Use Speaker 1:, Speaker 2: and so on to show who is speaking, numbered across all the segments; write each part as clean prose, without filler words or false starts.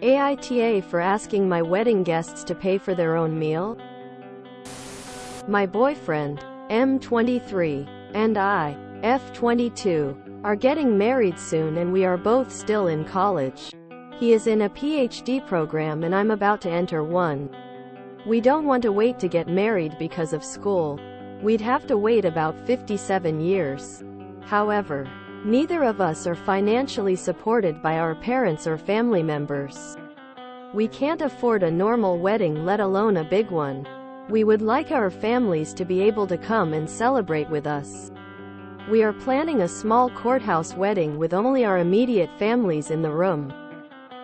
Speaker 1: AITA for asking my wedding guests to pay for their own meal? My boyfriend, M23, and I, F22, are getting married soon and we are both still in college. He is in a PhD program and I'm about to enter one. We don't want to wait to get married because of school. We'd have to wait about 57 years. However, neither of us are financially supported by our parents or family members. We can't afford a normal wedding, let alone a big one. We would like our families to be able to come and celebrate with us. We are planning a small courthouse wedding with only our immediate families in the room.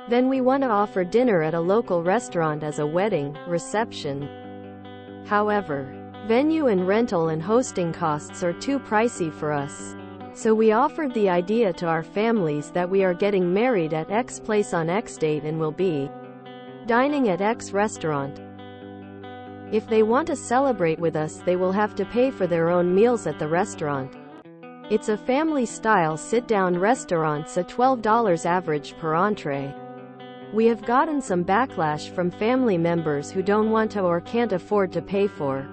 Speaker 1: Then we want to offer dinner at a local restaurant as a wedding reception. However, venue and rental and hosting costs are too pricey for us. So we offered the idea to our families that we are getting married at X place on X date and will be dining at X restaurant. If they want to celebrate with us, they will have to pay for their own meals at the restaurant. It's a family-style sit-down restaurant, at $12 average per entree. We have gotten some backlash from family members who don't want to or can't afford to pay for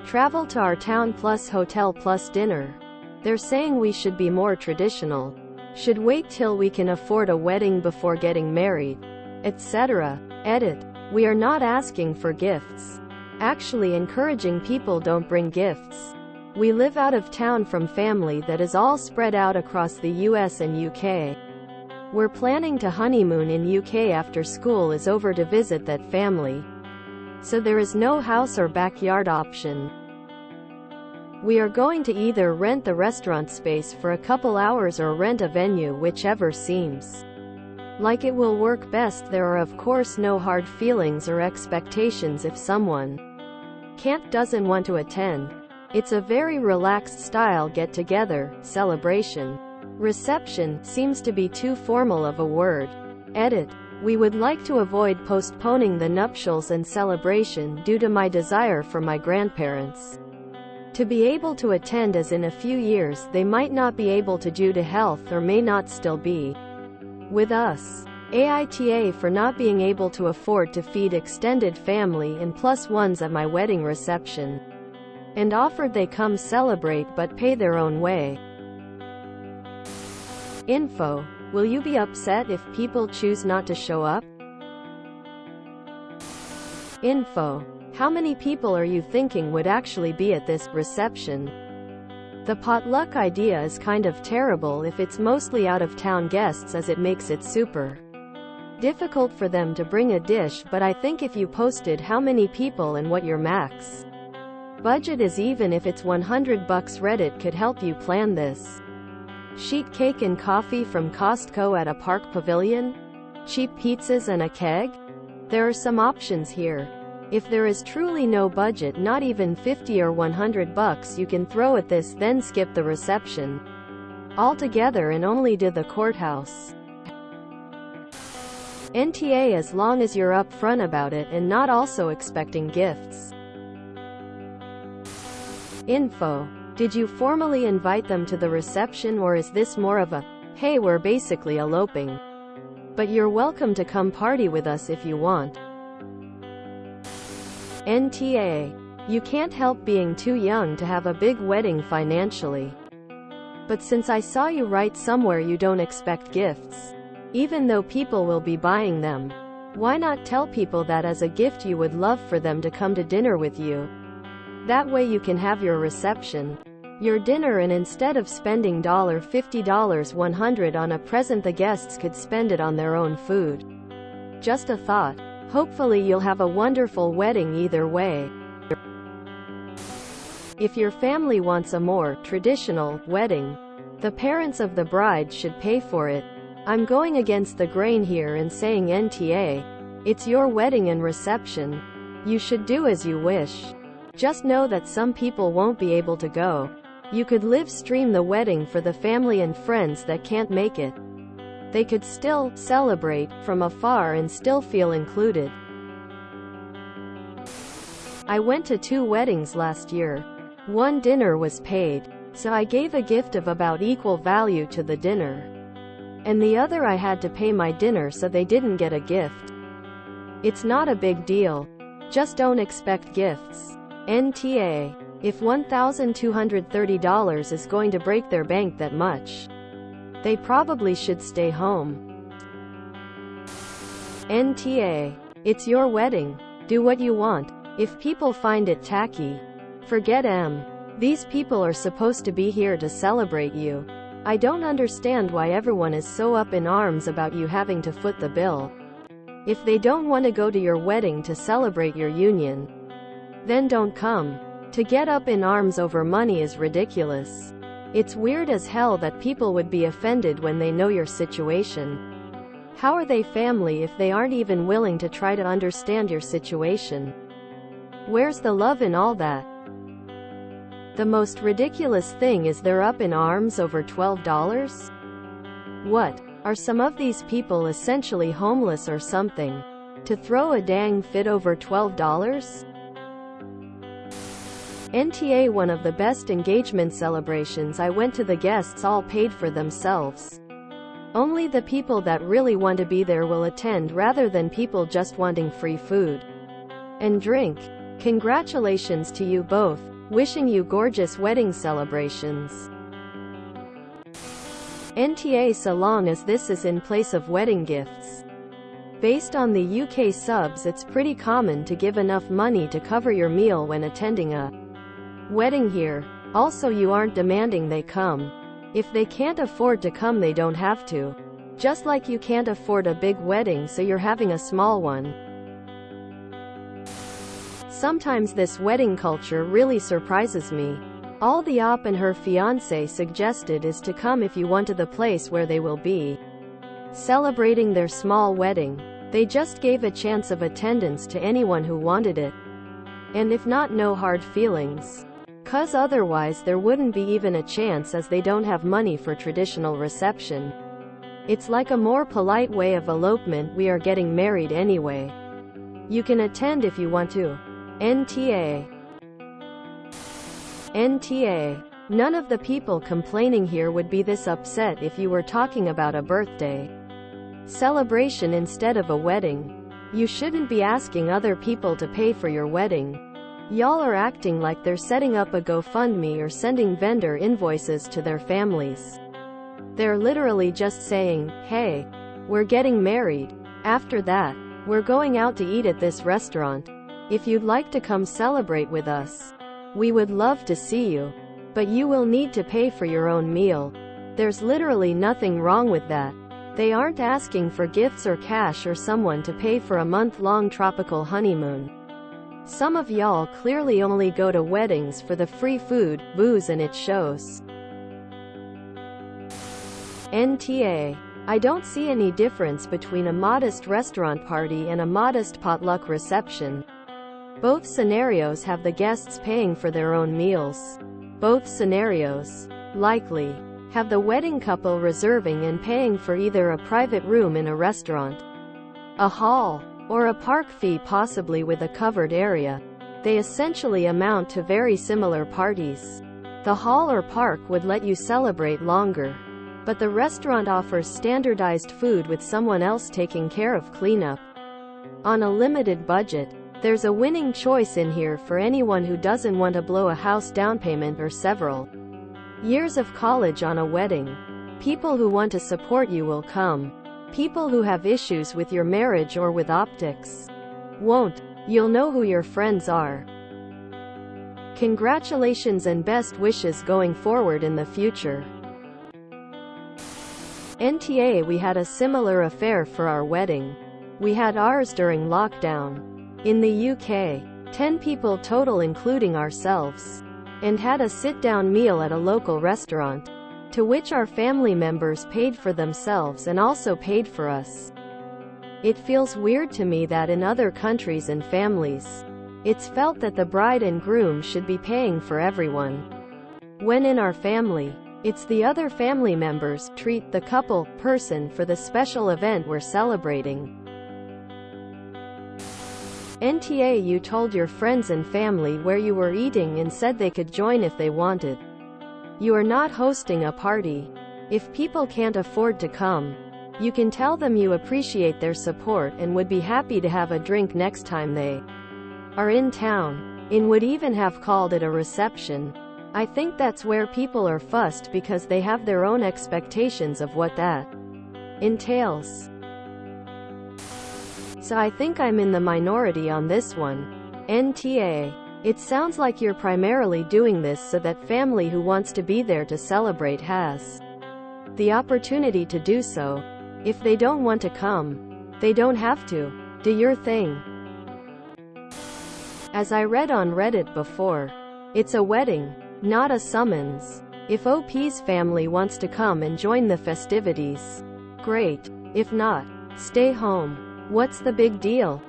Speaker 1: travel to our town plus hotel plus dinner. They're saying we should be more traditional, should wait till we can afford a wedding before getting married, etc. Edit. We are not asking for gifts. Actually encouraging people don't bring gifts. We live out of town from family that is all spread out across the US and UK. We're planning to honeymoon in UK after school is over to visit that family. So there is no house or backyard option. We are going to either rent the restaurant space for a couple hours or rent a venue, whichever seems like it will work best. There are of course no hard feelings or expectations if someone doesn't want to attend. It's a very relaxed style get-together, celebration. Reception seems to be too formal of a word. Edit. We would like to avoid postponing the nuptials and celebration due to my desire for my grandparents to be able to attend, as in a few years they might not be able to due to health or may not still be with us. AITA for not being able to afford to feed extended family and plus ones at my wedding reception, and offered they come celebrate but pay their own way. Info. Will you be upset if people choose not to show up? Info. How many people are you thinking would actually be at this reception? The potluck idea is kind of terrible if it's mostly out-of-town guests, as it makes it super difficult for them to bring a dish, but I think if you posted how many people and what your max budget is, even if it's $100, Reddit could help you plan this. Sheet cake and coffee from Costco at a park pavilion? Cheap pizzas and a keg? There are some options here. If there is truly no budget, not even $50 or $100 you can throw at this, then skip the reception altogether and only do the courthouse. NTA, as long as you're upfront about it and not also expecting gifts. Info. Did you formally invite them to the reception, or is this more of a, hey, we're basically eloping, but you're welcome to come party with us if you want? NTA. You can't help being too young to have a big wedding financially. But since I saw you write somewhere you don't expect gifts, even though people will be buying them, why not tell people that as a gift you would love for them to come to dinner with you? That way you can have your reception, your dinner, and instead of spending $50, $100 on a present, the guests could spend it on their own food. Just a thought. Hopefully you'll have a wonderful wedding either way. If your family wants a more traditional wedding, the parents of the bride should pay for it. I'm going against the grain here and saying NTA. It's your wedding and reception. You should do as you wish. Just know that some people won't be able to go. You could live stream the wedding for the family and friends that can't make it. They could still celebrate from afar and still feel included. I went to 2 weddings last year. One dinner was paid, so I gave a gift of about equal value to the dinner. and the other I had to pay my dinner so they didn't get a gift. It's not a big deal. Just don't expect gifts. NTA. If $1,230 is going to break their bank that much, they probably should stay home. NTA. It's your wedding. Do what you want. If people find it tacky, forget M. These people are supposed to be here to celebrate you. I don't understand why everyone is so up in arms about you having to foot the bill. If they don't want to go to your wedding to celebrate your union, then don't come. To get up in arms over money is ridiculous. It's weird as hell that people would be offended when they know your situation. How are they family if they aren't even willing to try to understand your situation? Where's the love in all that? The most ridiculous thing is they're up in arms over $12? What? Are some of these people essentially homeless or something? To throw a dang fit over $12? NTA. One of the best engagement celebrations I went to, the guests all paid for themselves. Only the people that really want to be there will attend rather than people just wanting free food and drink. Congratulations to you both. Wishing you gorgeous wedding celebrations. NTA. So long as this is in place of wedding gifts. Based on the UK subs, it's pretty common to give enough money to cover your meal when attending a wedding here. Also, you aren't demanding they come. If they can't afford to come, they don't have to. Just like you can't afford a big wedding, so you're having a small one. Sometimes this wedding culture really surprises me. All the op and her fiancé suggested is to come if you want to the place where they will be celebrating their small wedding. They just gave a chance of attendance to anyone who wanted it. And if not, no hard feelings. 'Cause otherwise there wouldn't be even a chance, as they don't have money for traditional reception. It's like a more polite way of elopement. We are getting married anyway. You can attend if you want to. NTA. NTA. None of the people complaining here would be this upset if you were talking about a birthday celebration instead of a wedding. You shouldn't be asking other people to pay for your wedding. Y'all are acting like they're setting up a GoFundMe or sending vendor invoices to their families. They're literally just saying, hey, we're getting married. After that, we're going out to eat at this restaurant. If you'd like to come celebrate with us, we would love to see you. But you will need to pay for your own meal. There's literally nothing wrong with that. They aren't asking for gifts or cash or someone to pay for a month-long tropical honeymoon. Some of y'all clearly only go to weddings for the free food, booze, and it shows. NTA. I don't see any difference between a modest restaurant party and a modest potluck reception. Both scenarios have the guests paying for their own meals. Both scenarios, likely, have the wedding couple reserving and paying for either a private room in a restaurant, a hall, or a park fee, possibly with a covered area. They essentially amount to very similar parties. The hall or park would let you celebrate longer, but the restaurant offers standardized food with someone else taking care of cleanup. On a limited budget, there's a winning choice in here for anyone who doesn't want to blow a house down payment or several years of college on a wedding. People who want to support you will come. People who have issues with your marriage or with optics won't. You'll know who your friends are. Congratulations and best wishes going forward in the future. NTA. We had a similar affair for our wedding. We had ours during lockdown. In the UK, 10 people total including ourselves, and had a sit-down meal at a local restaurant, to which our family members paid for themselves and also paid for us. It feels weird to me that in other countries and families, it's felt that the bride and groom should be paying for everyone, when in our family, it's the other family members treat the couple, person for the special event we're celebrating. NTA. You told your friends and family where you were eating and said they could join if they wanted. You are not hosting a party. If people can't afford to come, you can tell them you appreciate their support and would be happy to have a drink next time they are in town, and would even have called it a reception. I think that's where people are fussed because they have their own expectations of what that entails. So I think I'm in the minority on this one. NTA. It sounds like you're primarily doing this so that family who wants to be there to celebrate has the opportunity to do so. If they don't want to come, they don't have to. Do your thing. As I read on Reddit before, it's a wedding, not a summons. If OP's family wants to come and join the festivities, great. If not, stay home. What's the big deal?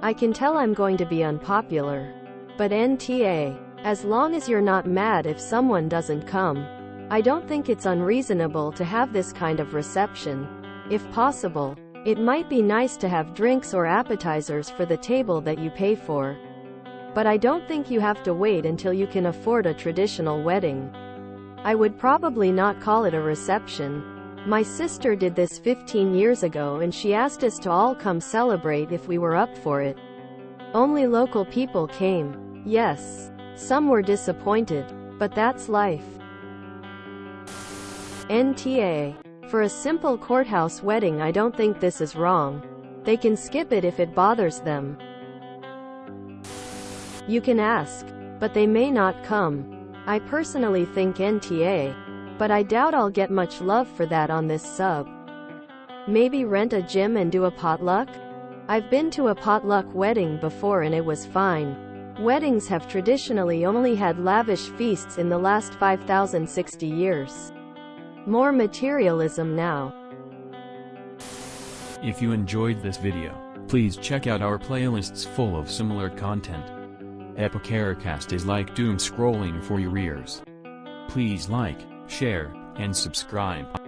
Speaker 1: I can tell I'm going to be unpopular. But NTA, as long as you're not mad if someone doesn't come, I don't think it's unreasonable to have this kind of reception. If possible, it might be nice to have drinks or appetizers for the table that you pay for. But I don't think you have to wait until you can afford a traditional wedding. I would probably not call it a reception. My sister did this 15 years ago and she asked us to all come celebrate if we were up for it. Only local people came. Yes, some were disappointed, but that's life. NTA. For a simple courthouse wedding, I don't think this is wrong. They can skip it if it bothers them. You can ask, but they may not come. I personally think NTA. But I doubt I'll get much love for that on this sub. Maybe rent a gym and do a potluck? I've been to a potluck wedding before and it was fine. Weddings have traditionally only had lavish feasts in the last 5,060 years. More materialism now.
Speaker 2: If you enjoyed this video, please check out our playlists full of similar content. AmITheAsshole is like doom scrolling for your ears. Please like, share, and subscribe.